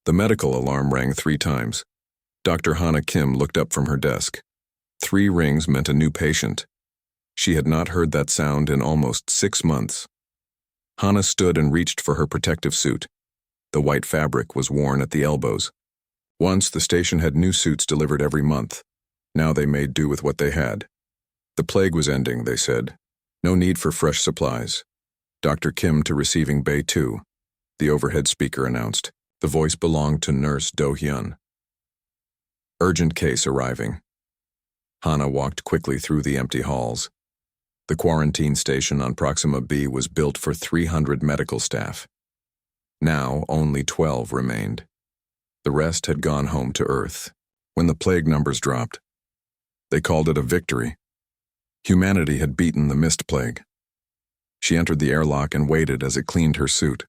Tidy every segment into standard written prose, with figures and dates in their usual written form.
The medical alarm rang 3 times. Dr. Hana Kim looked up from her desk. 3 rings meant a new patient. She had not heard that sound in almost 6 months. Hana stood and reached for her protective suit. The white fabric was worn at the elbows. Once, the station had new suits delivered every month. Now they made do with what they had. The plague was ending, they said. No need for fresh supplies. Dr. Kim to receiving Bay 2, the overhead speaker announced. The voice belonged to Nurse Do-hyun. Urgent case arriving. Hana walked quickly through the empty halls. The quarantine station on Proxima B was built for 300 medical staff. Now only 12 remained. The rest had gone home to Earth. When the plague numbers dropped, they called it a victory. Humanity had beaten the mist plague. She entered the airlock and waited as it cleaned her suit.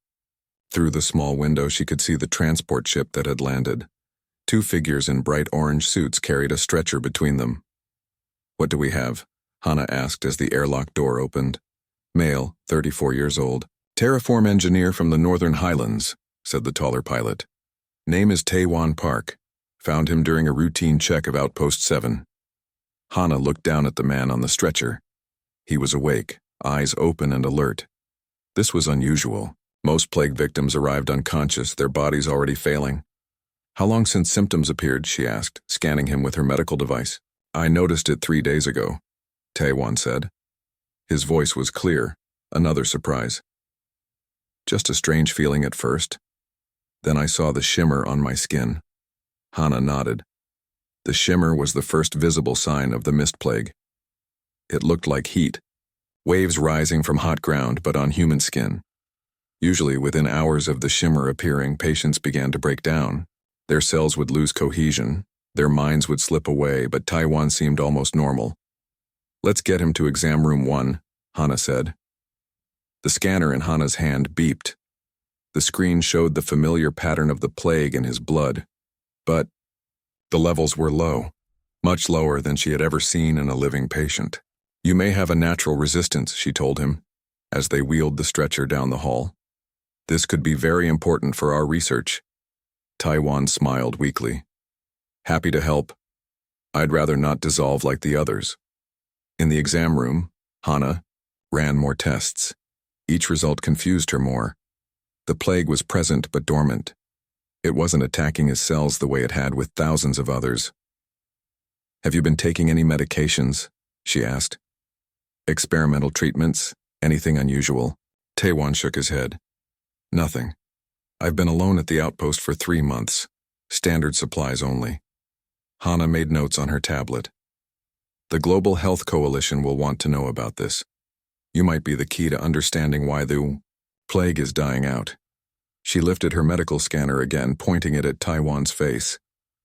Through the small window she could see the transport ship that had landed. 2 figures in bright orange suits carried a stretcher between them. "What do we have?" Hana asked as the airlock door opened. "Male, 34 years old. Terraform engineer from the Northern Highlands," said the taller pilot. "Name is Tae-won Park. Found him during a routine check of Outpost 7. Hana looked down at the man on the stretcher. He was awake, eyes open and alert. This was unusual. Most plague victims arrived unconscious, their bodies already failing. "How long since symptoms appeared?" she asked, scanning him with her medical device. "I noticed it 3 days ago," Tae-won said. His voice was clear, another surprise. "Just a strange feeling at first. Then I saw the shimmer on my skin." Hana nodded. The shimmer was the first visible sign of the mist plague. It looked like heat, waves rising from hot ground but on human skin. Usually within hours of the shimmer appearing, patients began to break down. Their cells would lose cohesion, their minds would slip away, but Tae-won seemed almost normal. "Let's get him to exam room 1, Hana said. The scanner in Hana's hand beeped. The screen showed the familiar pattern of the plague in his blood, but the levels were low, much lower than she had ever seen in a living patient. "You may have a natural resistance," she told him, as they wheeled the stretcher down the hall. "This could be very important for our research." Tae-won smiled weakly. "Happy to help. I'd rather not dissolve like the others." In the exam room, Hana ran more tests. Each result confused her more. The plague was present but dormant. It wasn't attacking his cells the way it had with thousands of others. "Have you been taking any medications?" she asked. "Experimental treatments? Anything unusual?" Tae-won shook his head. "Nothing. I've been alone at the outpost for 3 months. Standard supplies only." Hana made notes on her tablet. "The Global Health Coalition will want to know about this. You might be the key to understanding why the plague is dying out." She lifted her medical scanner again, pointing it at Tae-won's face.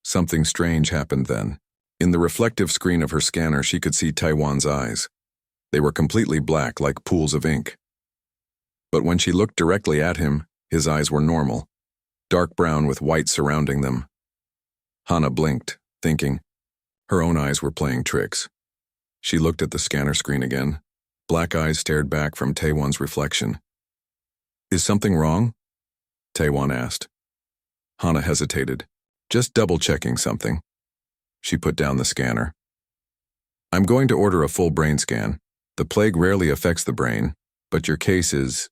Something strange happened then. In the reflective screen of her scanner, she could see Tae-won's eyes. They were completely black, like pools of ink. But when she looked directly at him, his eyes were normal, dark brown with white surrounding them. Hana blinked, thinking. Her own eyes were playing tricks. She looked at the scanner screen again. Black eyes stared back from Tae-won's reflection. "Is something wrong?" Tae-won asked. Hana hesitated, just double-checking something. She put down the scanner. "I'm going to order a full brain scan. The plague rarely affects the brain, but your case is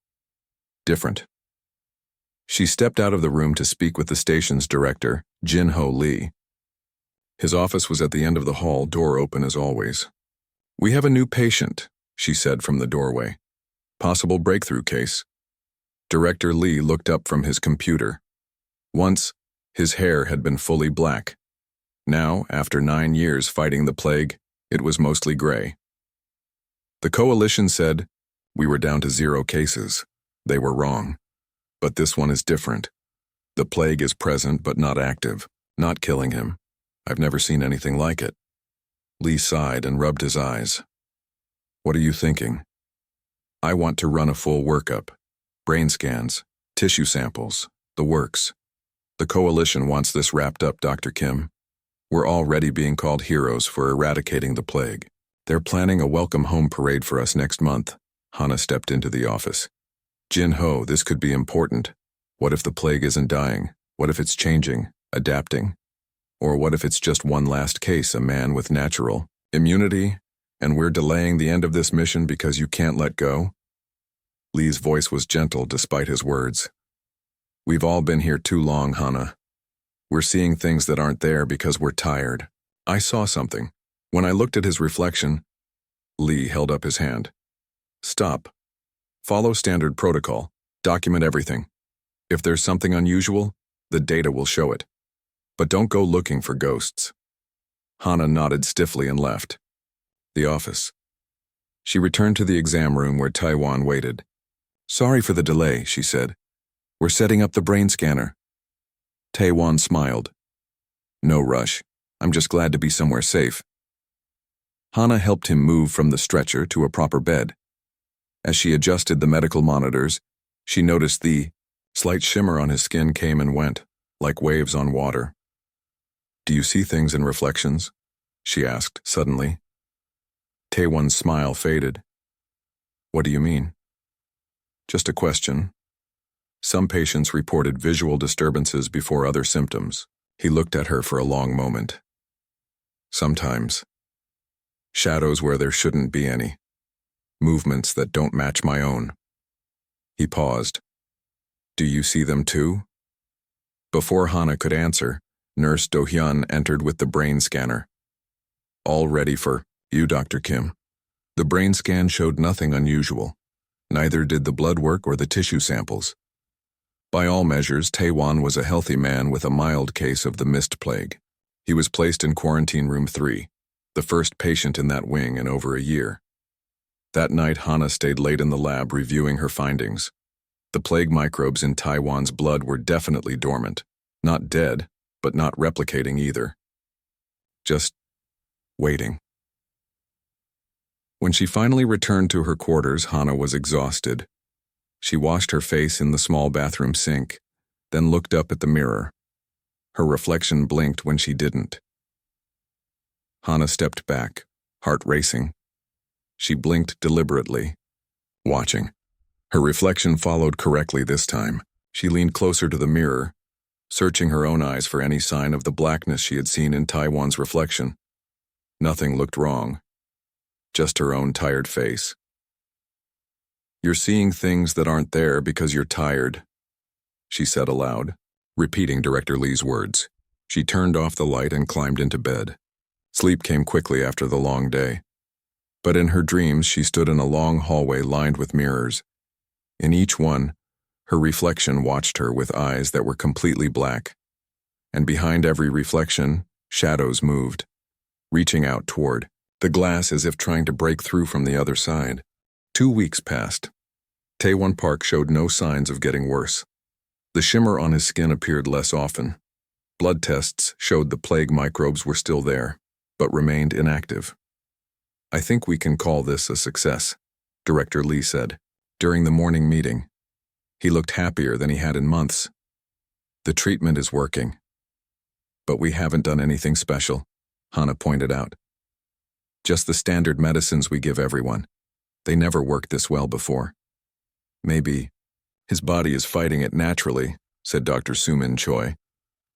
different." She stepped out of the room to speak with the station's director, Jin-ho Lee. His office was at the end of the hall, door open as always. "We have a new patient," she said from the doorway. "Possible breakthrough case." Director Lee looked up from his computer. Once, his hair had been fully black. Now, after 9 years fighting the plague, it was mostly gray. "The coalition said we were down to 0 cases. They were wrong. But this one is different. The plague is present but not active, not killing him. I've never seen anything like it." Lee sighed and rubbed his eyes. "What are you thinking?" "I want to run a full workup. Brain scans, tissue samples, the works. The coalition wants this wrapped up, Dr. Kim. We're already being called heroes for eradicating the plague. They're planning a welcome home parade for us next month." Hana stepped into the office. "Jin-ho, this could be important. What if the plague isn't dying? What if it's changing, adapting? Or what if it's just one last case, a man with natural immunity, and we're delaying the end of this mission because you can't let go? Lee's voice was gentle despite his words. We've all been here too long, Hana. We're seeing things that aren't there because we're tired. I saw something. When I looked at his reflection, Lee held up his hand. Stop. Follow standard protocol. Document everything. If there's something unusual, the data will show it. But don't go looking for ghosts. Hana nodded stiffly and left the office. She returned to the exam room where Taiwan waited. Sorry for the delay, she said. We're setting up the brain scanner. Taiwan smiled. No rush. I'm just glad to be somewhere safe. Hana helped him move from the stretcher to a proper bed. As she adjusted the medical monitors, she noticed the slight shimmer on his skin came and went, like waves on water. Do you see things in reflections? She asked suddenly. Taewon's smile faded. What do you mean? Just a question. Some patients reported visual disturbances before other symptoms. He looked at her for a long moment. Sometimes. Shadows where there shouldn't be any. Movements that don't match my own. He paused. Do you see them too? Before Hana could answer, Nurse Do-hyun entered with the brain scanner. All ready for you, Dr. Kim. The brain scan showed nothing unusual. Neither did the blood work or the tissue samples. By all measures, Taewon was a healthy man with a mild case of the mist plague. He was placed in quarantine room 3, the first patient in that wing in over a year. That night, Hana stayed late in the lab reviewing her findings. The plague microbes in Taewon's blood were definitely dormant. Not dead, but not replicating either. Just waiting. When she finally returned to her quarters, Hana was exhausted. She washed her face in the small bathroom sink, then looked up at the mirror. Her reflection blinked when she didn't. Hana stepped back, heart racing. She blinked deliberately, watching. Her reflection followed correctly this time. She leaned closer to the mirror, searching her own eyes for any sign of the blackness she had seen in Taewon's reflection. Nothing looked wrong. Just her own tired face. You're seeing things that aren't there because you're tired, she said aloud, repeating Director Lee's words. She turned off the light and climbed into bed. Sleep came quickly after the long day. But in her dreams, she stood in a long hallway lined with mirrors. In each one, her reflection watched her with eyes that were completely black. And behind every reflection, shadows moved, reaching out toward the glass as if trying to break through from the other side. 2 weeks passed. Taewon Park showed no signs of getting worse. The shimmer on his skin appeared less often. Blood tests showed the plague microbes were still there, but remained inactive. I think we can call this a success, Director Lee said, during the morning meeting. He looked happier than he had in months. The treatment is working. But we haven't done anything special, Hana pointed out. Just the standard medicines we give everyone. They never worked this well before. Maybe his body is fighting it naturally, said Dr. Sumin Choi.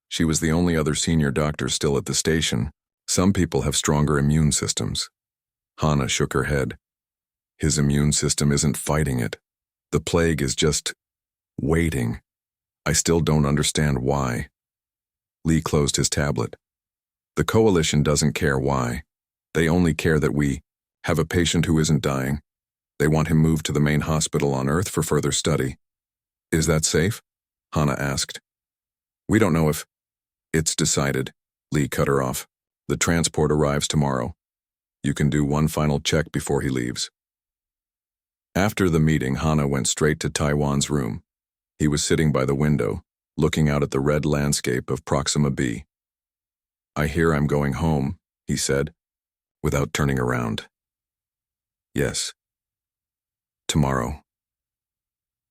She was the only other senior doctor still at the station. Some people have stronger immune systems. Hana shook her head. His immune system isn't fighting it. The plague is just waiting. I still don't understand why. Lee closed his tablet. The coalition doesn't care why. They only care that we have a patient who isn't dying. They want him moved to the main hospital on Earth for further study. Is that safe? Hana asked. We don't know if it's decided. Lee cut her off. The transport arrives tomorrow. You can do one final check before he leaves. After the meeting, Hana went straight to Taewon's room. He was sitting by the window, looking out at the red landscape of Proxima B. I hear I'm going home, he said, without turning around. Yes. Tomorrow.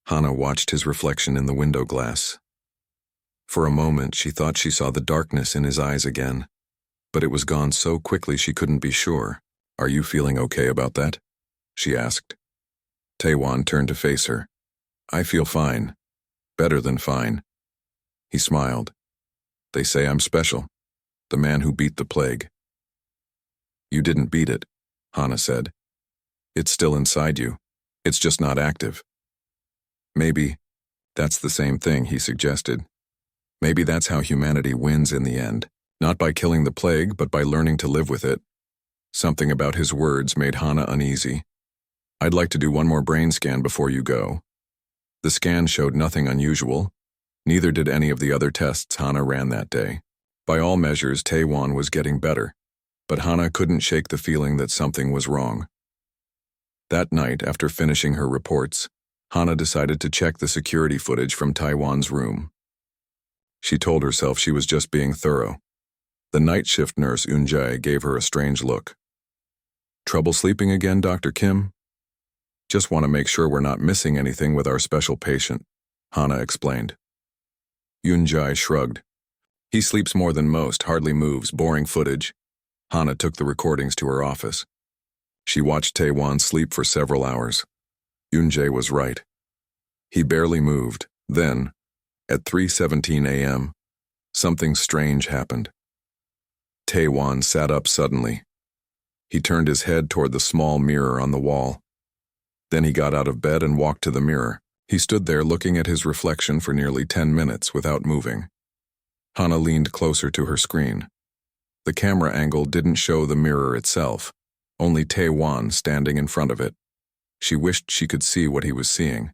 Hana watched his reflection in the window glass. For a moment, she thought she saw the darkness in his eyes again, but it was gone so quickly she couldn't be sure. Are you feeling okay about that? She asked. Taewon turned to face her. I feel fine. Better than fine. He smiled. They say I'm special, the man who beat the plague. You didn't beat it, Hana said. It's still inside you. It's just not active. Maybe that's the same thing, he suggested. Maybe that's how humanity wins in the end, not by killing the plague, but by learning to live with it. Something about his words made Hana uneasy. I'd like to do one more brain scan before you go. The scan showed nothing unusual. Neither did any of the other tests Hana ran that day. By all measures, Taewon was getting better, but Hana couldn't shake the feeling that something was wrong. That night, after finishing her reports, Hana decided to check the security footage from Taewon's room. She told herself she was just being thorough. The night shift nurse Eun-jae gave her a strange look. Trouble sleeping again, Dr. Kim? Just want to make sure we're not missing anything with our special patient, Hana explained. Eun-jae shrugged. He sleeps more than most, hardly moves, boring footage. Hana took the recordings to her office. She watched Taewon sleep for several hours. Eun-jae was right. He barely moved. Then, at 3:17 a.m., something strange happened. Taewon sat up suddenly. He turned his head toward the small mirror on the wall. Then he got out of bed and walked to the mirror. He stood there looking at his reflection for nearly 10 minutes without moving. Hana leaned closer to her screen. The camera angle didn't show the mirror itself, only Taewon standing in front of it. She wished she could see what he was seeing.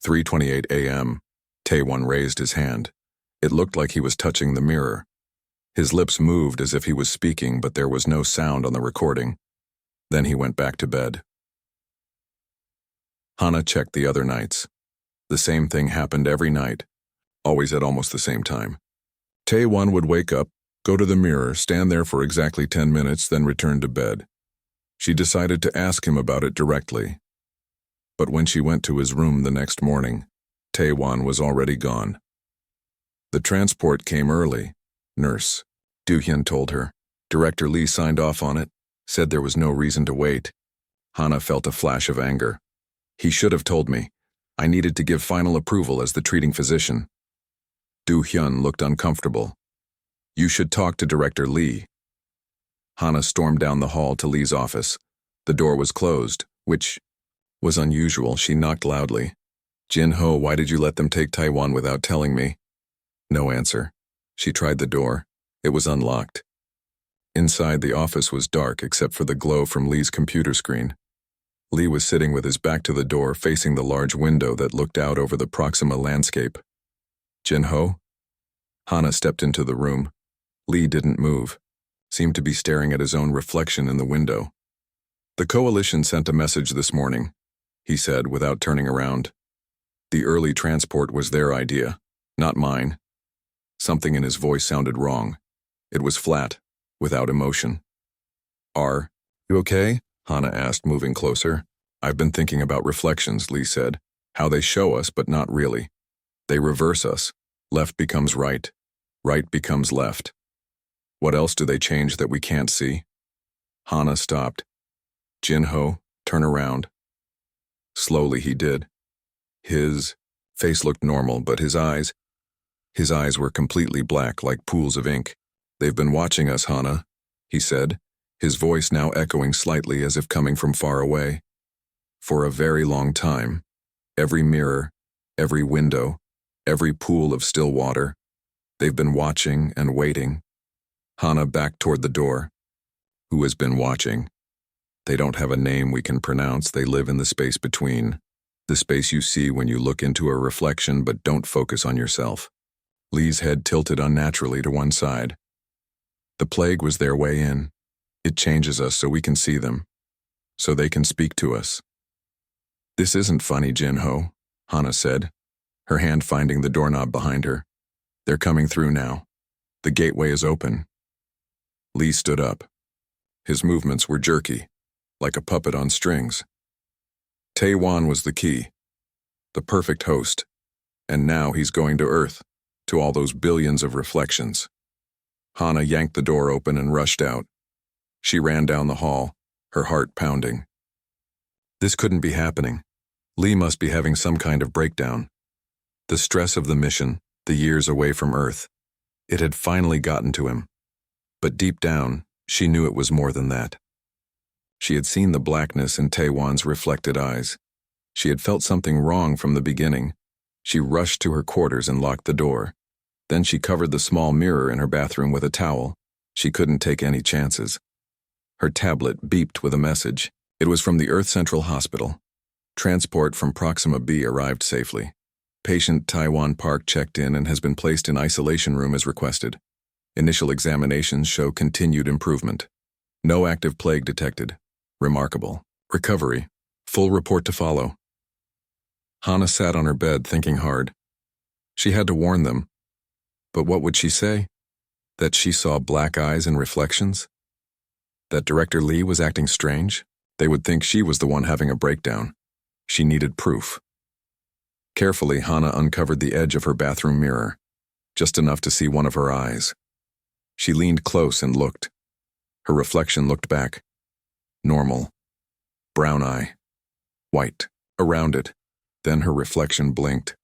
3:28 a.m. Taewon raised his hand. It looked like he was touching the mirror. His lips moved as if he was speaking, but there was no sound on the recording. Then he went back to bed. Hana checked the other nights. The same thing happened every night, always at almost the same time. Taewon would wake up, go to the mirror, stand there for exactly 10 minutes, then return to bed. She decided to ask him about it directly. But when she went to his room the next morning, Taewon was already gone. The transport came early, Nurse Do-hyun told her. Director Lee signed off on it, said there was no reason to wait. Hana felt a flash of anger. He should have told me. I needed to give final approval as the treating physician. Do-hyun looked uncomfortable. You should talk to Director Lee. Hana stormed down the hall to Lee's office. The door was closed, which was unusual. She knocked loudly. Jin-ho, why did you let them take Taewon without telling me? No answer. She tried the door. It was unlocked. Inside, the office was dark except for the glow from Lee's computer screen. Lee was sitting with his back to the door, facing the large window that looked out over the Proxima landscape. Jin-ho? Hana stepped into the room. Lee didn't move, seemed to be staring at his own reflection in the window. The coalition sent a message this morning, he said without turning around. The early transport was their idea, not mine. Something in his voice sounded wrong. It was flat, without emotion. Are you okay? Hana asked, moving closer. I've been thinking about reflections, Lee said. How they show us, but not really. They reverse us. Left becomes right. Right becomes left. What else do they change that we can't see? Hana stopped. Jin-ho, turn around. Slowly he did. His face looked normal, but his eyes were completely black, like pools of ink. They've been watching us, Hana, he said, his voice now echoing slightly as if coming from far away. For a very long time, every mirror, every window, every pool of still water, they've been watching and waiting. Hana backed toward the door. Who has been watching? They don't have a name we can pronounce. They live in the space between. The space you see when you look into a reflection but don't focus on yourself. Lee's head tilted unnaturally to one side. The plague was their way in. It changes us so we can see them, so they can speak to us. This isn't funny, Jin-ho, Hana said, her hand finding the doorknob behind her. They're coming through now. The gateway is open. Lee stood up. His movements were jerky, like a puppet on strings. Taewon was the key, the perfect host, and now he's going to Earth, to all those billions of reflections. Hana yanked the door open and rushed out. She ran down the hall, her heart pounding. This couldn't be happening. Lee must be having some kind of breakdown. The stress of the mission, the years away from Earth. It had finally gotten to him. But deep down, she knew it was more than that. She had seen the blackness in Taewan's reflected eyes. She had felt something wrong from the beginning. She rushed to her quarters and locked the door. Then she covered the small mirror in her bathroom with a towel. She couldn't take any chances. Her tablet beeped with a message. It was from the Earth Central Hospital. Transport from Proxima B arrived safely. Patient Taiwan Park checked in and has been placed in isolation room as requested. Initial examinations show continued improvement. No active plague detected. Remarkable. Recovery. Full report to follow. Hana sat on her bed thinking hard. She had to warn them. But what would she say? That she saw black eyes and reflections? That Director Lee was acting strange? They would think she was the one having a breakdown. She needed proof. Carefully, Hana uncovered the edge of her bathroom mirror, just enough to see one of her eyes. She leaned close and looked. Her reflection looked back. Normal. Brown eye. White. Around it. Then her reflection blinked.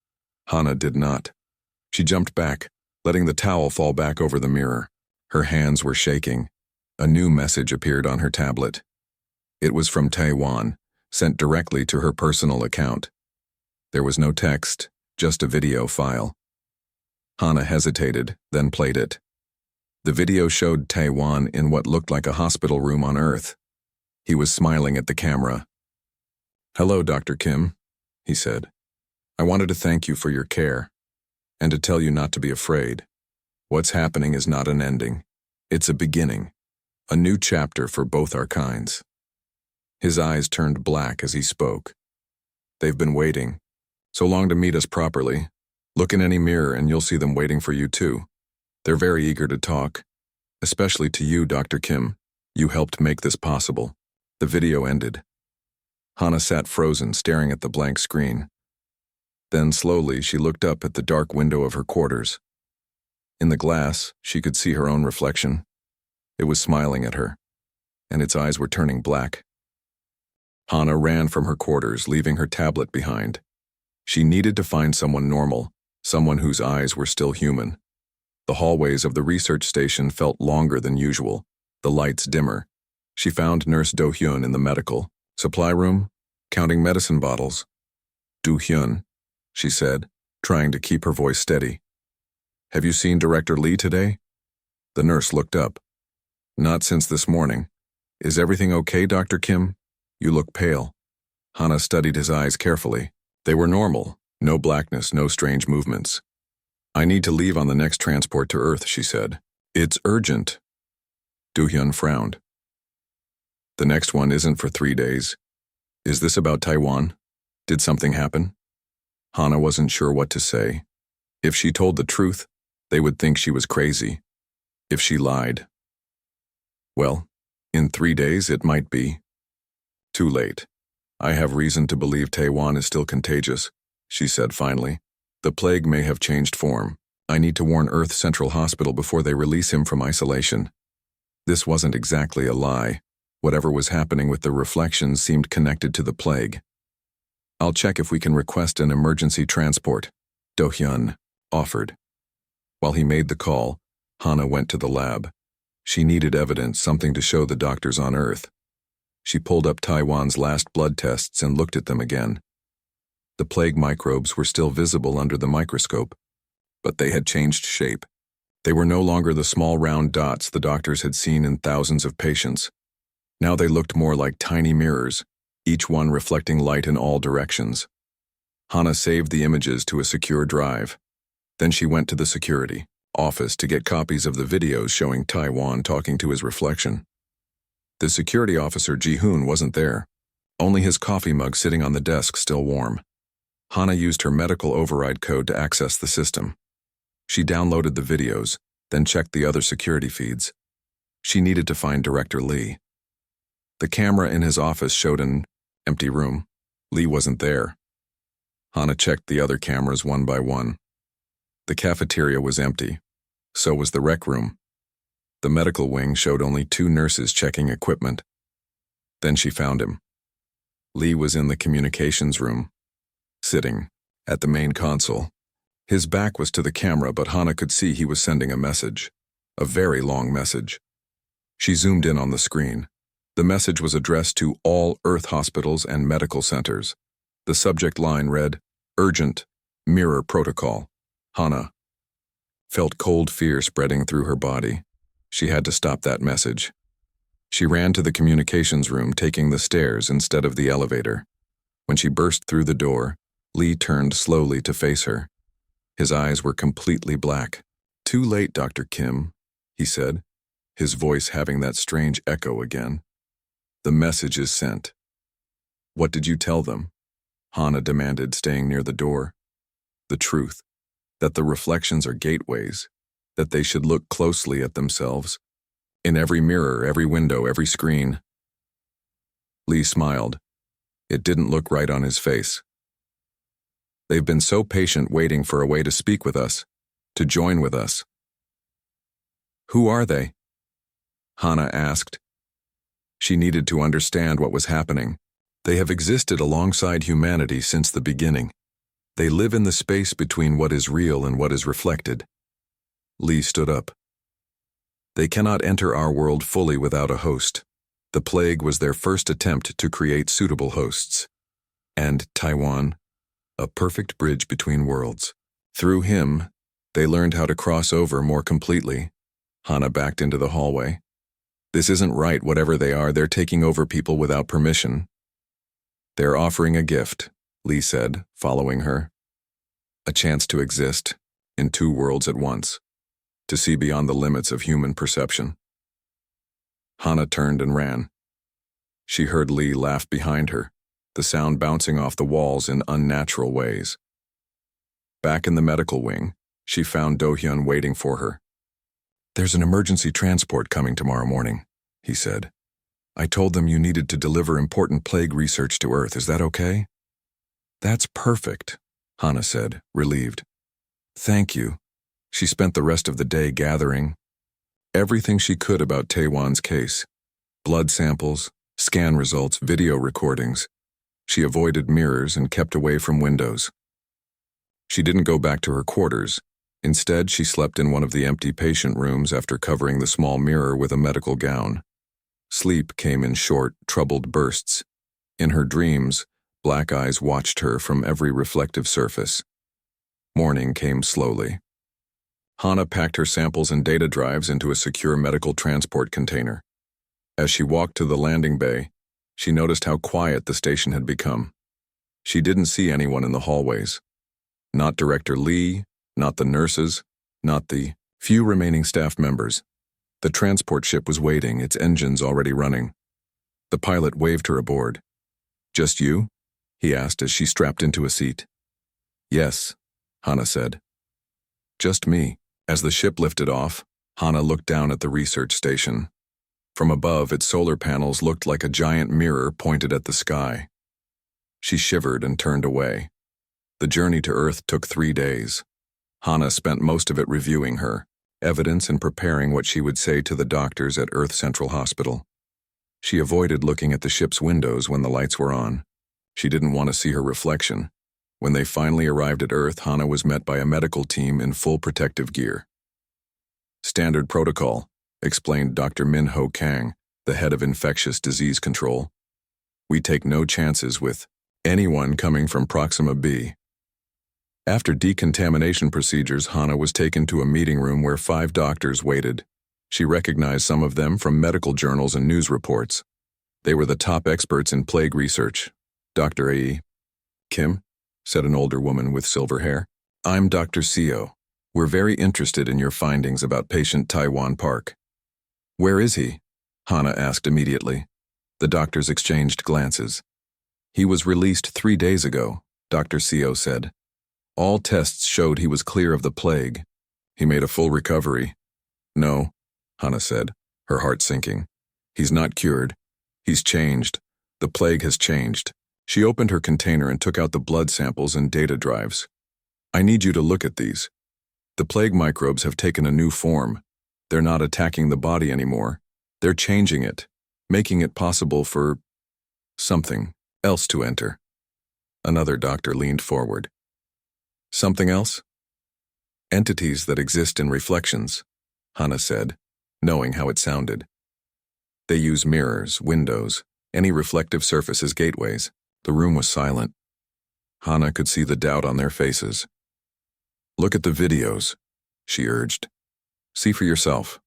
Hana did not. She jumped back, letting the towel fall back over the mirror. Her hands were shaking. A new message appeared on her tablet. It was from Taiwan, sent directly to her personal account. There was no text, just a video file. Hana hesitated, then played it. The video showed Taiwan in what looked like a hospital room on Earth. He was smiling at the camera. "Hello, Dr. Kim," he said. "I wanted to thank you for your care, and to tell you not to be afraid. What's happening is not an ending. It's a beginning, a new chapter for both our kinds." His eyes turned black as he spoke. "They've been waiting so long to meet us properly. Look in any mirror and you'll see them waiting for you too. They're very eager to talk, especially to you, Dr. Kim. You helped make this possible." The video ended. Hana sat frozen, staring at the blank screen. Then slowly she looked up at the dark window of her quarters. In the glass, she could see her own reflection. It was smiling at her, and its eyes were turning black. Hana ran from her quarters, leaving her tablet behind. She needed to find someone normal, someone whose eyes were still human. The hallways of the research station felt longer than usual, the lights dimmer. She found Nurse Do-hyun in the medical supply room, counting medicine bottles. "Do-hyun," she said, trying to keep her voice steady. "Have you seen Director Lee today?" The nurse looked up. "Not since this morning. Is everything okay, Dr. Kim? You look pale." Hana studied his eyes carefully. They were normal, no blackness, no strange movements. "I need to leave on the next transport to Earth," she said. "It's urgent." Do-hyun frowned. "The next one isn't for 3 days. Is this about Taiwan? Did something happen?" Hana wasn't sure what to say. If she told the truth, they would think she was crazy. If she lied, well, in 3 days it might be. "Too late. I have reason to believe Taiwan is still contagious," she said finally. "The plague may have changed form. I need to warn Earth Central Hospital before they release him from isolation." This wasn't exactly a lie. Whatever was happening with the reflections seemed connected to the plague. "I'll check if we can request an emergency transport," Do-hyun offered. While he made the call, Hana went to the lab. She needed evidence, something to show the doctors on Earth. She pulled up Taiwan's last blood tests and looked at them again. The plague microbes were still visible under the microscope, but they had changed shape. They were no longer the small round dots the doctors had seen in thousands of patients. Now they looked more like tiny mirrors, each one reflecting light in all directions. Hana saved the images to a secure drive. Then she went to the security office to get copies of the videos showing Taiwan talking to his reflection. The security officer Ji-hoon wasn't there, only his coffee mug sitting on the desk still warm. Hana used her medical override code to access the system. She downloaded the videos, then checked the other security feeds. She needed to find Director Lee. The camera in his office showed an empty room. Lee wasn't there. Hana checked the other cameras one by one. The cafeteria was empty. So was the rec room. The medical wing showed only 2 nurses checking equipment. Then she found him. Lee was in the communications room, sitting at the main console. His back was to the camera, but Hana could see he was sending a message. A very long message. She zoomed in on the screen. The message was addressed to all Earth hospitals and medical centers. The subject line read, "Urgent, Mirror Protocol." Hana felt cold fear spreading through her body. She had to stop that message. She ran to the communications room, taking the stairs instead of the elevator. When she burst through the door, Lee turned slowly to face her. His eyes were completely black. "Too late, Dr. Kim," he said, his voice having that strange echo again. "The message is sent." "What did you tell them?" Hana demanded, staying near the door. "The truth. That the reflections are gateways. That they should look closely at themselves. In every mirror, every window, every screen." Lee smiled. It didn't look right on his face. "They've been so patient waiting for a way to speak with us, to join with us." "Who are they?" Hana asked. She needed to understand what was happening. "They have existed alongside humanity since the beginning. They live in the space between what is real and what is reflected." Lee stood up. "They cannot enter our world fully without a host. The plague was their first attempt to create suitable hosts. And Taiwan, a perfect bridge between worlds. Through him, they learned how to cross over more completely." Hana backed into the hallway. "This isn't right, whatever they are. They're taking over people without permission." "They're offering a gift," Lee said, following her. "A chance to exist, in two worlds at once. To see beyond the limits of human perception." Hana turned and ran. She heard Lee laugh behind her, the sound bouncing off the walls in unnatural ways. Back in the medical wing, she found Do-hyun waiting for her. "There's an emergency transport coming tomorrow morning," he said. "I told them you needed to deliver important plague research to Earth. Is that okay?" "That's perfect," Hana said, relieved. "Thank you." She spent the rest of the day gathering everything she could about Taewon's case. Blood samples, scan results, video recordings. She avoided mirrors and kept away from windows. She didn't go back to her quarters. Instead, she slept in one of the empty patient rooms after covering the small mirror with a medical gown. Sleep came in short, troubled bursts. In her dreams, black eyes watched her from every reflective surface. Morning came slowly. Hana packed her samples and data drives into a secure medical transport container. As she walked to the landing bay, she noticed how quiet the station had become. She didn't see anyone in the hallways. Not Director Lee, not the nurses, not the few remaining staff members. The transport ship was waiting, its engines already running. The pilot waved her aboard. "Just you?" he asked as she strapped into a seat. "Yes," Hana said. "Just me." As the ship lifted off, Hana looked down at the research station. From above, its solar panels looked like a giant mirror pointed at the sky. She shivered and turned away. The journey to Earth took 3 days. Hana spent most of it reviewing her evidence and preparing what she would say to the doctors at Earth Central Hospital. She avoided looking at the ship's windows when the lights were on. She didn't want to see her reflection. When they finally arrived at Earth, Hana was met by a medical team in full protective gear. "Standard protocol," explained Dr. Min-ho Kang, the head of infectious disease control. "We take no chances with anyone coming from Proxima B." After decontamination procedures, Hana was taken to a meeting room where 5 doctors waited. She recognized some of them from medical journals and news reports. They were the top experts in plague research. "Dr. A. Kim," said an older woman with silver hair. "I'm Dr. Seo. We're very interested in your findings about patient Taiwan Park." "Where is he?" Hana asked immediately. The doctors exchanged glances. "He was released 3 days ago," Dr. Seo said. "All tests showed he was clear of the plague. He made a full recovery." "No," Hana said, her heart sinking. "He's not cured. He's changed. The plague has changed." She opened her container and took out the blood samples and data drives. "I need you to look at these. The plague microbes have taken a new form. They're not attacking the body anymore. They're changing it, making it possible for something else to enter." Another doctor leaned forward. "Something else?" Entities that exist in reflections, Hana said, knowing how it sounded. They use mirrors, windows, any reflective surface as gateways. The room was silent. Hana could see the doubt on their faces. Look at the videos, she urged. See for yourself.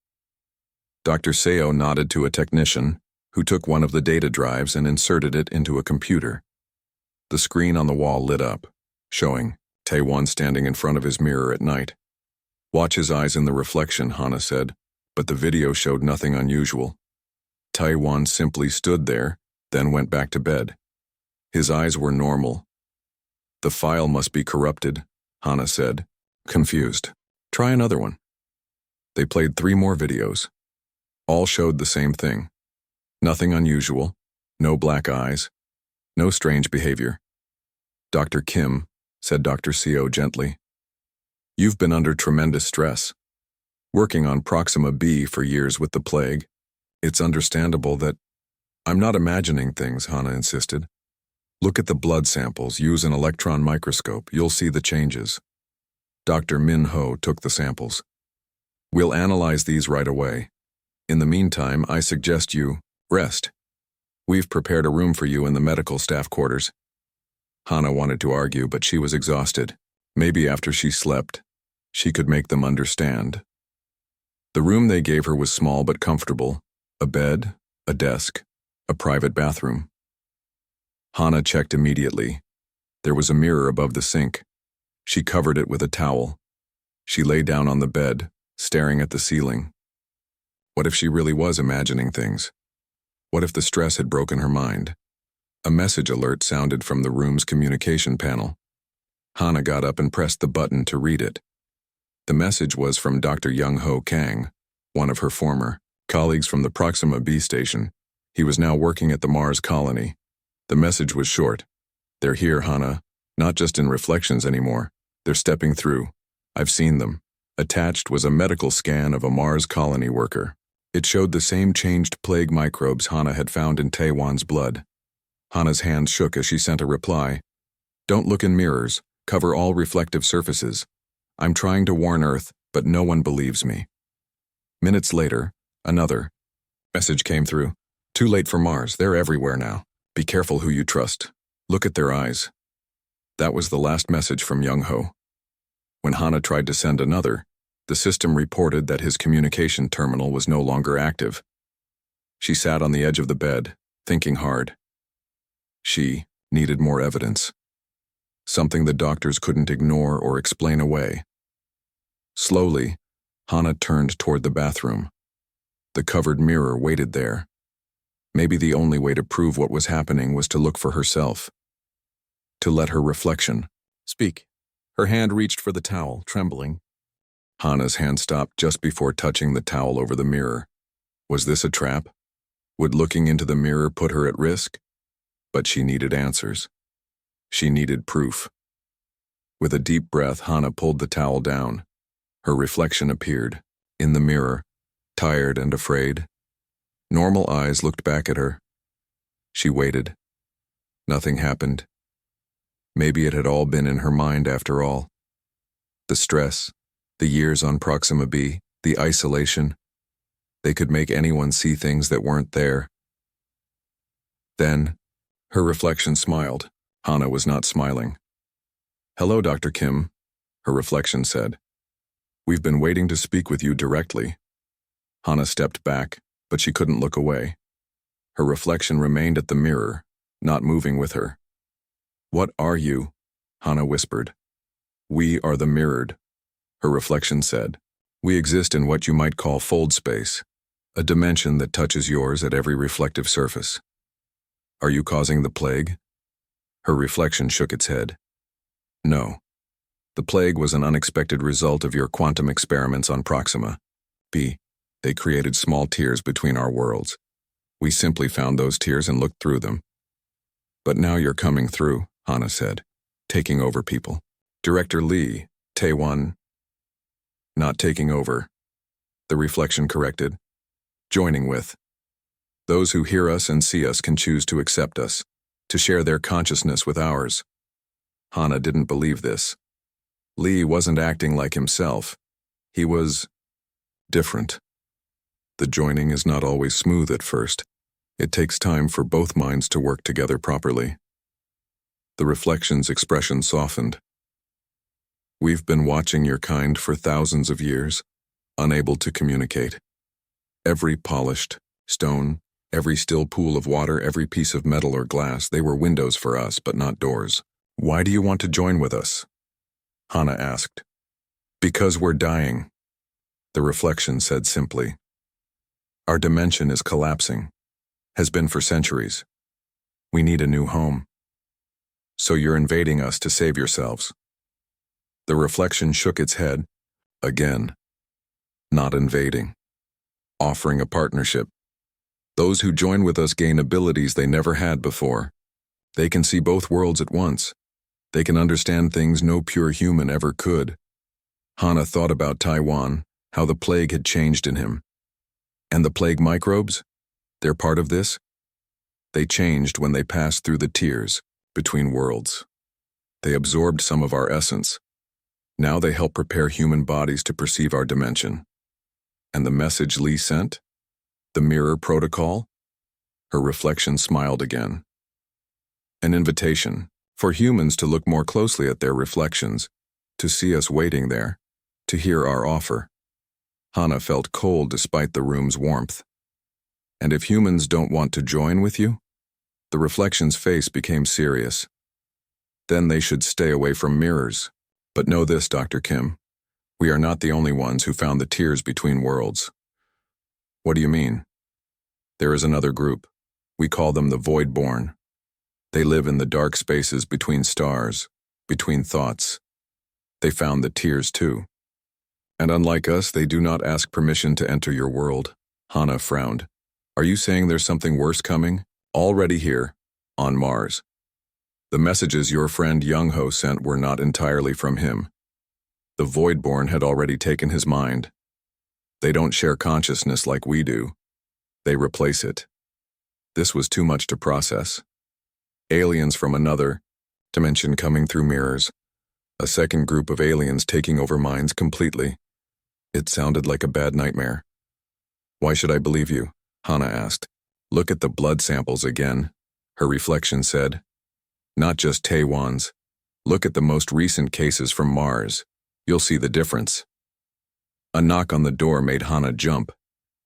Dr. Seo nodded to a technician, who took one of the data drives and inserted it into a computer. The screen on the wall lit up, showing Taewon standing in front of his mirror at night. Watch his eyes in the reflection, Hana said, but the video showed nothing unusual. Taewon simply stood there, then went back to bed. His eyes were normal. The file must be corrupted, Hana said, confused. Try another one. They played 3 more videos. All showed the same thing. Nothing unusual, no black eyes, no strange behavior. Dr. Kim, said Dr. Seo gently, you've been under tremendous stress. Working on Proxima B for years with the plague, it's understandable that... I'm not imagining things, Hana insisted. Look at the blood samples, use an electron microscope, you'll see the changes. Dr. Min Ho took the samples. We'll analyze these right away. In the meantime, I suggest you rest. We've prepared a room for you in the medical staff quarters. Hana wanted to argue, but she was exhausted. Maybe after she slept, she could make them understand. The room they gave her was small but comfortable. A bed, a desk, a private bathroom. Hana checked immediately. There was a mirror above the sink. She covered it with a towel. She lay down on the bed, staring at the ceiling. What if she really was imagining things? What if the stress had broken her mind? A message alert sounded from the room's communication panel. Hana got up and pressed the button to read it. The message was from Dr. Young Ho Kang, one of her former colleagues from the Proxima B station. He was now working at the Mars colony. The message was short. They're here, Hana, not just in reflections anymore. They're stepping through. I've seen them. Attached was a medical scan of a Mars colony worker. It showed the same changed plague microbes Hana had found in Taewon's blood. Hana's hand shook as she sent a reply. Don't look in mirrors. Cover all reflective surfaces. I'm trying to warn Earth, but no one believes me. Minutes later, another message came through. Too late for Mars. They're everywhere now. Be careful who you trust. Look at their eyes. That was the last message from Young Ho. When Hana tried to send another, the system reported that his communication terminal was no longer active. She sat on the edge of the bed, thinking hard. She needed more evidence. Something the doctors couldn't ignore or explain away. Slowly, Hana turned toward the bathroom. The covered mirror waited there. Maybe the only way to prove what was happening was to look for herself. To let her reflection speak. Her hand reached for the towel, trembling. Hana's hand stopped just before touching the towel over the mirror. Was this a trap? Would looking into the mirror put her at risk? But she needed answers. She needed proof. With a deep breath, Hana pulled the towel down. Her reflection appeared, in the mirror, tired and afraid. Normal eyes looked back at her. She waited. Nothing happened. Maybe it had all been in her mind after all. The stress, the years on Proxima B, the isolation. They could make anyone see things that weren't there. Then, her reflection smiled. Hana was not smiling. Hello, Dr. Kim, her reflection said. We've been waiting to speak with you directly. Hana stepped back, but she couldn't look away. Her reflection remained at the mirror, not moving with her. What are you? Hana whispered. We are the mirrored, her reflection said. We exist in what you might call fold space, a dimension that touches yours at every reflective surface. Are you causing the plague? Her reflection shook its head. No. The plague was an unexpected result of your quantum experiments on Proxima B. They created small tears between our worlds. We simply found those tears and looked through them. But now you're coming through, Hana said, taking over people. Director Lee, Taewon. Not taking over. The reflection corrected. Joining with. Those who hear us and see us can choose to accept us, to share their consciousness with ours. Hana didn't believe this. Lee wasn't acting like himself. He was different. The joining is not always smooth at first. It takes time for both minds to work together properly. The reflection's expression softened. We've been watching your kind for thousands of years, unable to communicate. Every polished stone, every still pool of water, every piece of metal or glass, they were windows for us, but not doors. Why do you want to join with us? Hana asked. Because we're dying, the reflection said simply. Our dimension is collapsing, has been for centuries. We need a new home. So you're invading us to save yourselves. The reflection shook its head, again. Not invading. Offering a partnership. Those who join with us gain abilities they never had before. They can see both worlds at once. They can understand things no pure human ever could. Hana thought about Taiwan, how the plague had changed in him. And the plague microbes? They're part of this? They changed when they passed through the tears between worlds. They absorbed some of our essence. Now they help prepare human bodies to perceive our dimension. And the message Lee sent? The mirror protocol? Her reflection smiled again. An invitation for humans to look more closely at their reflections, to see us waiting there, to hear our offer. Hana felt cold despite the room's warmth. And if humans don't want to join with you? The reflection's face became serious. Then they should stay away from mirrors. But know this, Dr. Kim. We are not the only ones who found the tears between worlds. What do you mean? There is another group. We call them the Voidborn. They live in the dark spaces between stars, between thoughts. They found the tears too. And unlike us, they do not ask permission to enter your world. Hana frowned. Are you saying there's something worse coming? Already here, on Mars. The messages your friend Young Ho sent were not entirely from him. The Voidborn had already taken his mind. They don't share consciousness like we do. They replace it. This was too much to process. Aliens from another dimension coming through mirrors. A second group of aliens taking over minds completely. It sounded like a bad nightmare. Why should I believe you? Hana asked. Look at the blood samples again, her reflection said. Not just Taiwan's. Look at the most recent cases from Mars. You'll see the difference. A knock on the door made Hana jump.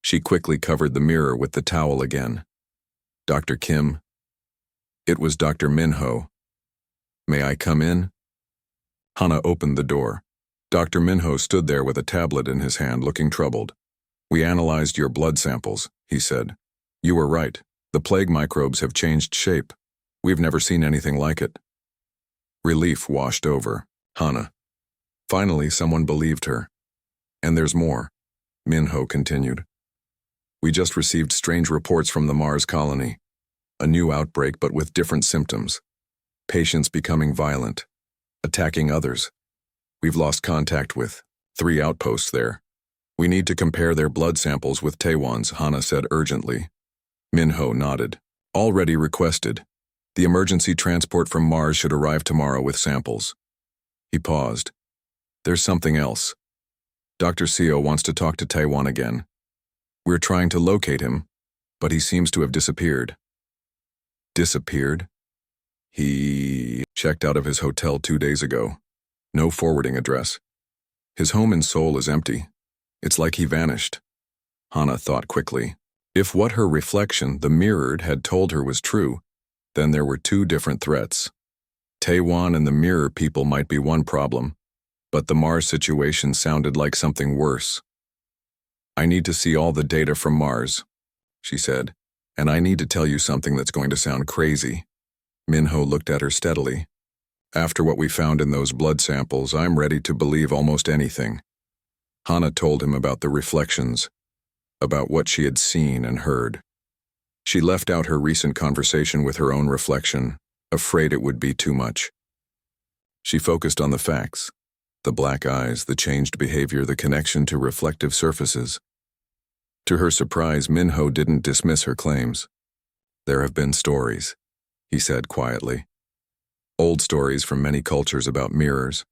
She quickly covered the mirror with the towel again. Dr. Kim. It was Dr. Minho. May I come in? Hana opened the door. Dr. Minho stood there with a tablet in his hand, looking troubled. We analyzed your blood samples, he said. You were right. The plague microbes have changed shape. We've never seen anything like it. Relief washed over Hana. Finally, someone believed her. And there's more, Minho continued. We just received strange reports from the Mars colony. A new outbreak, but with different symptoms. Patients becoming violent, attacking others. We've lost contact with 3 outposts there. We need to compare their blood samples with Taiwan's, Hana said urgently. Minho nodded. Already requested. The emergency transport from Mars should arrive tomorrow with samples. He paused. There's something else. Dr. Seo wants to talk to Taiwan again. We're trying to locate him, but he seems to have disappeared. Disappeared? He checked out of his hotel 2 days ago. No forwarding address. His home in Seoul is empty. It's like he vanished. Hana thought quickly. If what her reflection, the mirrored, had told her was true, then there were 2 different threats. Taiwan and the mirror people might be one problem, but the Mars situation sounded like something worse. I need to see all the data from Mars, she said, and I need to tell you something that's going to sound crazy. Minho looked at her steadily. After what we found in those blood samples, I'm ready to believe almost anything. Hana told him about the reflections, about what she had seen and heard. She left out her recent conversation with her own reflection, afraid it would be too much. She focused on the facts, the black eyes, the changed behavior, the connection to reflective surfaces. To her surprise, Minho didn't dismiss her claims. There have been stories, he said quietly. Old stories from many cultures about mirrors,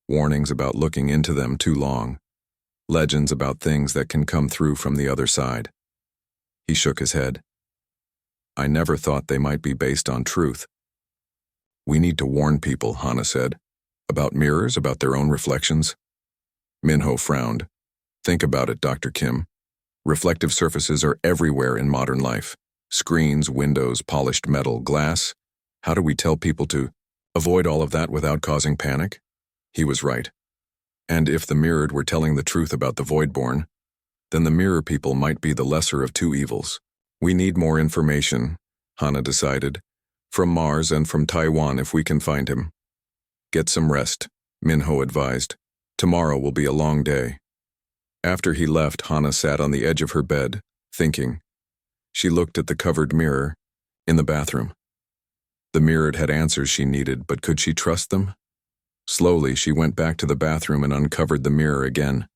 Warnings about looking into them too long. Legends about things that can come through from the other side. He shook his head. I never thought they might be based on truth. We need to warn people, Hana said. About mirrors, about their own reflections. Minho frowned. Think about it, Dr. Kim. Reflective surfaces are everywhere in modern life. Screens, windows, polished metal, glass. How do we tell people to avoid all of that without causing panic? He was right. And if the mirrored were telling the truth about the Voidborn, then the mirror people might be the lesser of two evils. We need more information, Hana decided. From Mars and from Taiwan if we can find him. Get some rest, Minho advised. Tomorrow will be a long day. After he left, Hana sat on the edge of her bed, thinking. She looked at the covered mirror in the bathroom. The mirrored had answers she needed, but could she trust them? Slowly, she went back to the bathroom and uncovered the mirror again.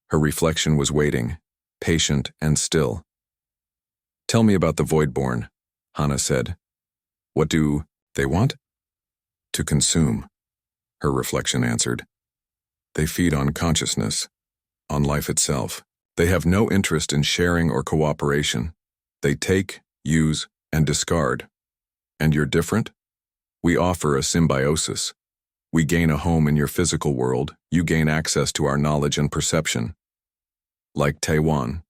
Her reflection was waiting, patient and still. Tell me about the Voidborn, Hana said. What do they want? To consume, her reflection answered. They feed on consciousness, on life itself. They have no interest in sharing or cooperation. They take, use, and discard. And you're different? We offer a symbiosis. We gain a home in your physical world, you gain access to our knowledge and perception. Like Taiwan.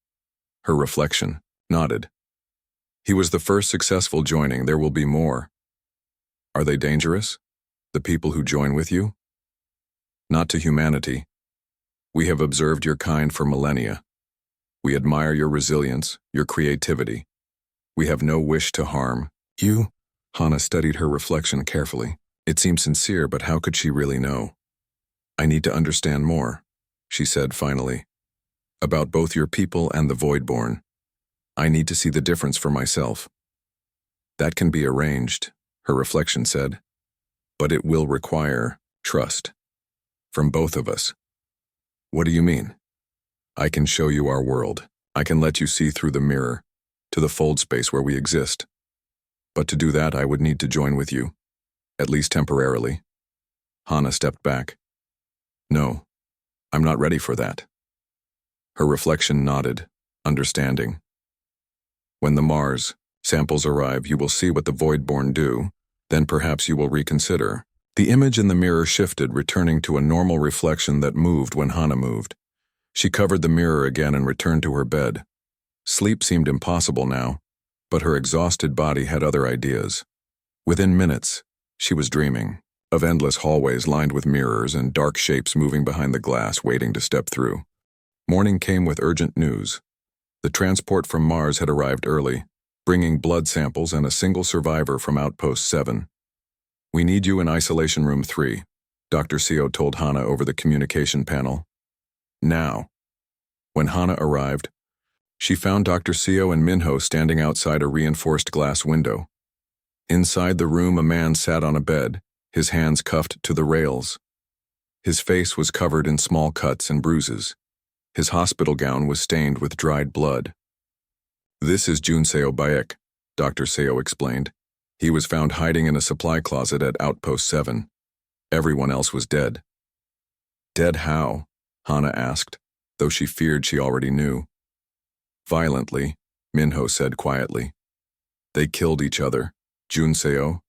Her reflection nodded. He was the first successful joining, there will be more. Are they dangerous? The people who join with you? Not to humanity. We have observed your kind for millennia. We admire your resilience, your creativity. We have no wish to harm you. Hana studied her reflection carefully. It seemed sincere, but how could she really know? I need to understand more, she said finally. About both your people and the Voidborn. I need to see the difference for myself. That can be arranged, her reflection said. But it will require trust. From both of us. What do you mean? I can show you our world. I can let you see through the mirror, to the fold space where we exist. But to do that, I would need to join with you. At least temporarily. Hana stepped back. No, I'm not ready for that. Her reflection nodded, understanding. When the Mars samples arrive, you will see what the Voidborn do, then perhaps you will reconsider. The image in the mirror shifted, returning to a normal reflection that moved when Hana moved. She covered the mirror again and returned to her bed. Sleep seemed impossible now, but her exhausted body had other ideas. Within minutes, she was dreaming of endless hallways lined with mirrors and dark shapes moving behind the glass, waiting to step through. Morning came with urgent news. The transport from Mars had arrived early, bringing blood samples and a single survivor from Outpost 7. We need you in Isolation Room 3, Dr. Seo told Hana over the communication panel. Now. When Hana arrived, she found Dr. Seo and Minho standing outside a reinforced glass window. Inside the room, a man sat on a bed, his hands cuffed to the rails. His face was covered in small cuts and bruises. His hospital gown was stained with dried blood. This is Junseo Baek, Dr. Seo explained. He was found hiding in a supply closet at Outpost 7. Everyone else was dead. Dead how? Hana asked, though she feared she already knew. Violently, Minho said quietly. They killed each other. Junseo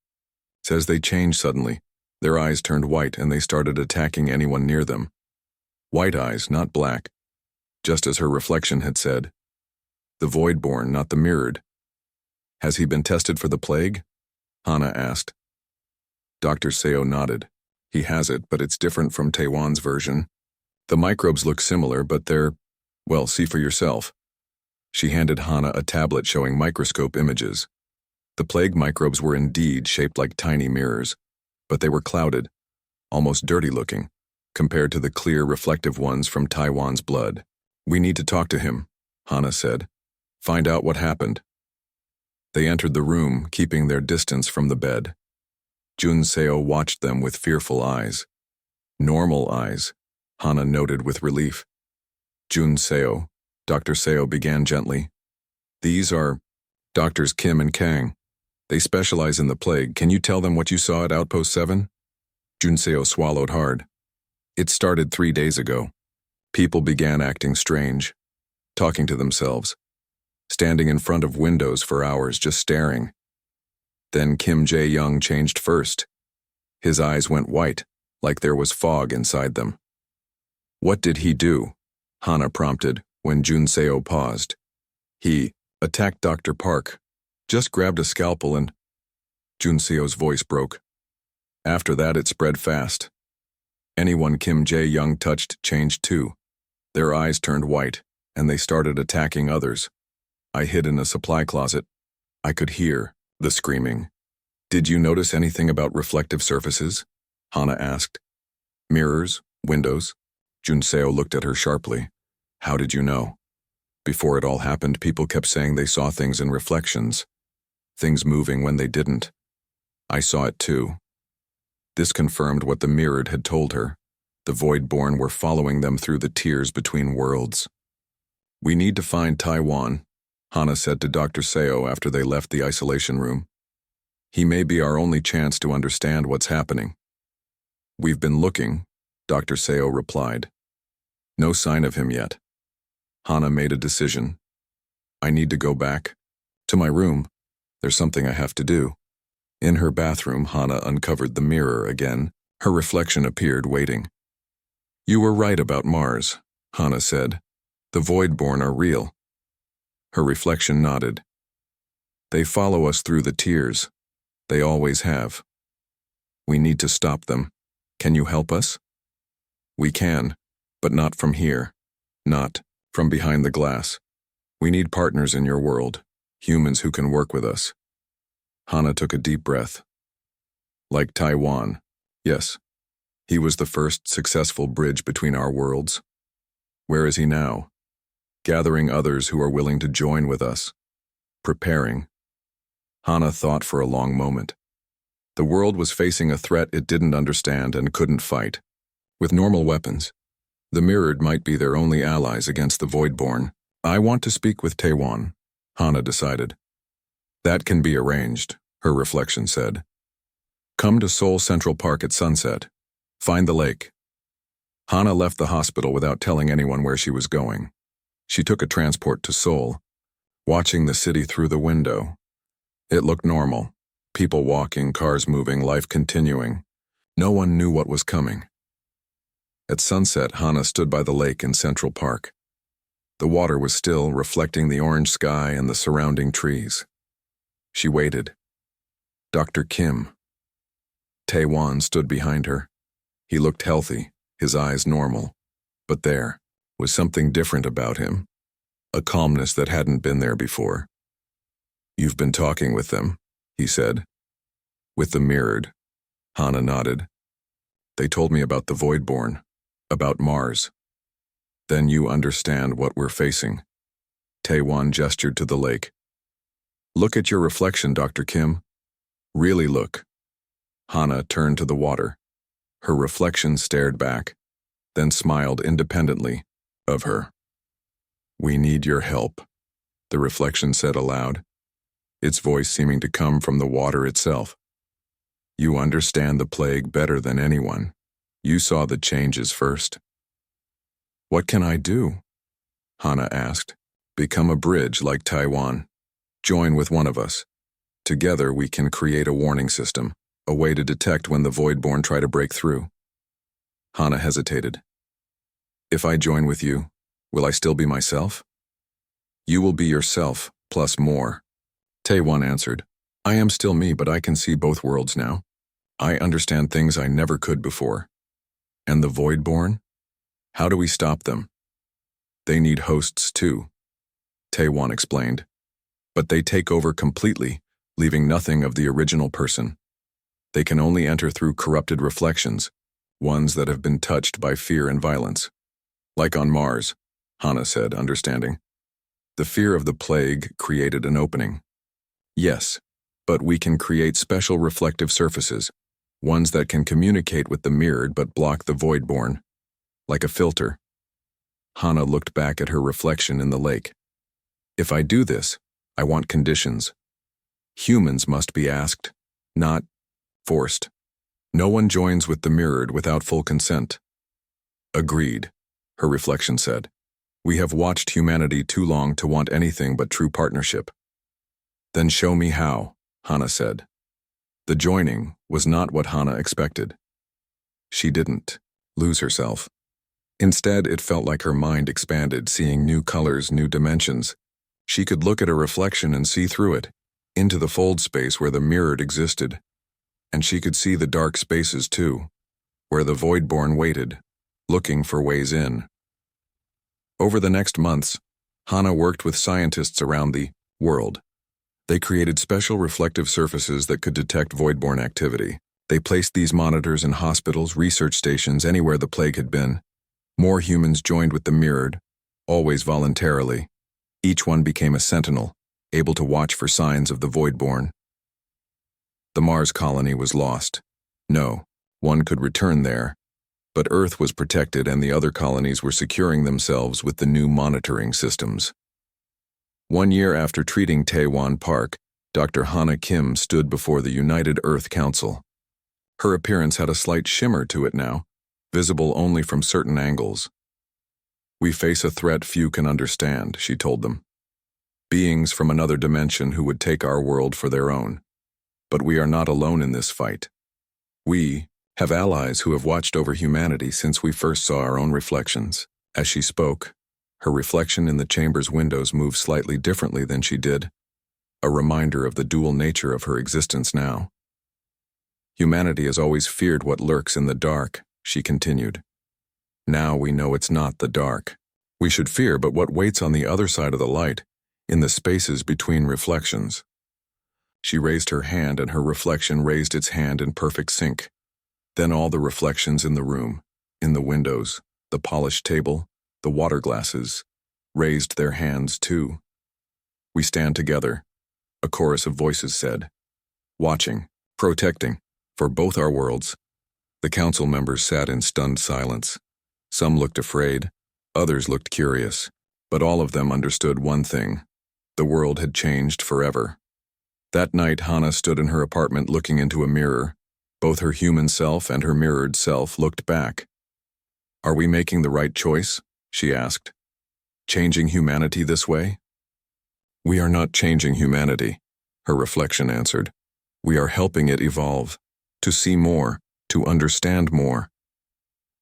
says they changed suddenly. Their eyes turned white and they started attacking anyone near them. White eyes, not black. Just as her reflection had said. The Voidborn, not the mirrored. Has he been tested for the plague? Hana asked. Dr. Seo nodded. He has it, but it's different from Taiwan's version. The microbes look similar, but they're, well, see for yourself. She handed Hana a tablet showing microscope images. The plague microbes were indeed shaped like tiny mirrors, but they were clouded, almost dirty-looking, compared to the clear, reflective ones from Taiwan's blood. We need to talk to him, Hana said. Find out what happened. They entered the room, keeping their distance from the bed. Junseo watched them with fearful eyes. Normal eyes, Hana noted with relief. Junseo, Dr. Seo began gently. These are Doctors Kim and Kang. They specialize in the plague. Can you tell them what you saw at Outpost 7? Junseo swallowed hard. It started 3 days ago. People began acting strange, talking to themselves, standing in front of windows for hours just staring. Then Kim Jae-young changed first. His eyes went white, like there was fog inside them. What did he do? Hana prompted when Junseo paused. He attacked Dr. Park, just grabbed a scalpel and... Junseo's voice broke. After that it spread fast. Anyone Kim Jae-young touched changed too. Their eyes turned white, and they started attacking others. I hid in a supply closet. I could hear the screaming. Did you notice anything about reflective surfaces? Hana asked. Mirrors, windows. Junseo looked at her sharply. How did you know? Before it all happened, people kept saying they saw things in reflections. Things moving when they didn't. I saw it too. This confirmed what the mirrored had told her. The Voidborn were following them through the tiers between worlds. We need to find Taiwan, Hana said to Dr. Seo after they left the isolation room. He may be our only chance to understand what's happening. We've been looking, Dr. Seo replied. No sign of him yet. Hana made a decision. I need to go back. To my room. There's something I have to do. In her bathroom, Hana uncovered the mirror again. Her reflection appeared waiting. You were right about Mars, Hana said. The Voidborn are real. Her reflection nodded. They follow us through the tiers. They always have. We need to stop them. Can you help us? We can, but not from here. Not from behind the glass. We need partners in your world, humans who can work with us. Hana took a deep breath. Like Taiwan, yes. He was the first successful bridge between our worlds. Where is he now? Gathering others who are willing to join with us. Preparing. Hana thought for a long moment. The world was facing a threat it didn't understand and couldn't fight. With normal weapons, the mirrored might be their only allies against the Voidborn. I want to speak with Taiwan, Hana decided. That can be arranged, her reflection said. Come to Seoul Central Park at sunset. Find the lake. Hana left the hospital without telling anyone where she was going. She took a transport to Seoul, watching the city through the window. It looked normal. People walking, cars moving, life continuing. No one knew what was coming. At sunset, Hana stood by the lake in Central Park. The water was still, reflecting the orange sky and the surrounding trees. She waited. Dr. Kim. Taewon stood behind her. He looked healthy, his eyes normal. But there was something different about him. A calmness that hadn't been there before. You've been talking with them, he said. With the mirrored. Hana nodded. They told me about the Voidborn, about Mars. Then you understand what we're facing. Taewon gestured to the lake. Look at your reflection, Dr. Kim. Really look. Hana turned to the water. Her reflection stared back, then smiled independently of her. We need your help, the reflection said aloud, its voice seeming to come from the water itself. You understand the plague better than anyone. You saw the changes first. What can I do? Hana asked. Become a bridge like Taiwan. Join with one of us. Together we can create a warning system, a way to detect when the Voidborn try to break through. Hana hesitated. If I join with you, will I still be myself? You will be yourself, plus more. Taewon answered. I am still me, but I can see both worlds now. I understand things I never could before. And the Voidborn? How do we stop them? They need hosts too, Taewon explained. But they take over completely, leaving nothing of the original person. They can only enter through corrupted reflections, ones that have been touched by fear and violence. Like on Mars, Hana said, understanding. The fear of the plague created an opening. Yes, but we can create special reflective surfaces, ones that can communicate with the mirrored but block the Voidborn. Like a filter. Hana looked back at her reflection in the lake. If I do this, I want conditions. Humans must be asked, not forced. No one joins with the mirrored without full consent. Agreed, her reflection said. We have watched humanity too long to want anything but true partnership. Then show me how, Hana said. The joining was not what Hana expected. She didn't lose herself. Instead, it felt like her mind expanded, seeing new colors, new dimensions. She could look at a reflection and see through it, into the fold space where the mirrored existed. And she could see the dark spaces too, where the Voidborn waited, looking for ways in. Over the next months, Hana worked with scientists around the world. They created special reflective surfaces that could detect Voidborn activity. They placed these monitors in hospitals, research stations, anywhere the plague had been. More humans joined with the mirrored, always voluntarily. Each one became a sentinel, able to watch for signs of the Voidborn. The Mars colony was lost. No, one could return there. But Earth was protected and the other colonies were securing themselves with the new monitoring systems. 1 year after treating Taewon Park, Dr. Hana Kim stood before the United Earth Council. Her appearance had a slight shimmer to it now, visible only from certain angles. We face a threat few can understand, she told them. Beings from another dimension who would take our world for their own. But we are not alone in this fight. We have allies who have watched over humanity since we first saw our own reflections. As she spoke, her reflection in the chamber's windows moved slightly differently than she did, a reminder of the dual nature of her existence now. Humanity has always feared what lurks in the dark, she continued. Now we know it's not the dark. We should fear but what waits on the other side of the light, in the spaces between reflections. She raised her hand and her reflection raised its hand in perfect sync. Then all the reflections in the room, in the windows, the polished table, the water glasses, raised their hands too. We stand together, a chorus of voices said. Watching, protecting, for both our worlds. The council members sat in stunned silence. Some looked afraid, others looked curious, but all of them understood one thing. The world had changed forever. That night, Hana stood in her apartment looking into a mirror. Both her human self and her mirrored self looked back. Are we making the right choice? She asked. Changing humanity this way? We are not changing humanity, her reflection answered. We are helping it evolve, to see more, to understand more.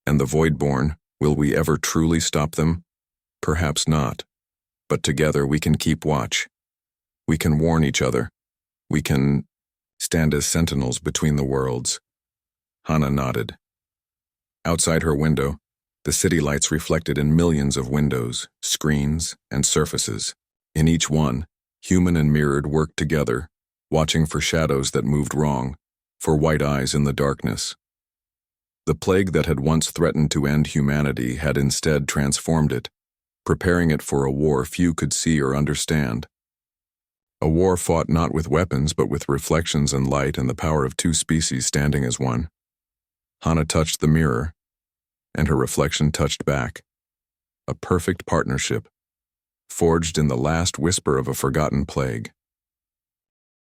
And the Voidborn, will we ever truly stop them? Perhaps not. But together we can keep watch. We can warn each other. We can stand as sentinels between the worlds. Hana nodded. Outside her window, the city lights reflected in millions of windows, screens, and surfaces. In each one, human and mirrored worked together, watching for shadows that moved wrong, for white eyes in the darkness. The plague that had once threatened to end humanity had instead transformed it, preparing it for a war few could see or understand. A war fought not with weapons but with reflections and light and the power of two species standing as one. Hana touched the mirror, and her reflection touched back. A perfect partnership, forged in the last whisper of a forgotten plague.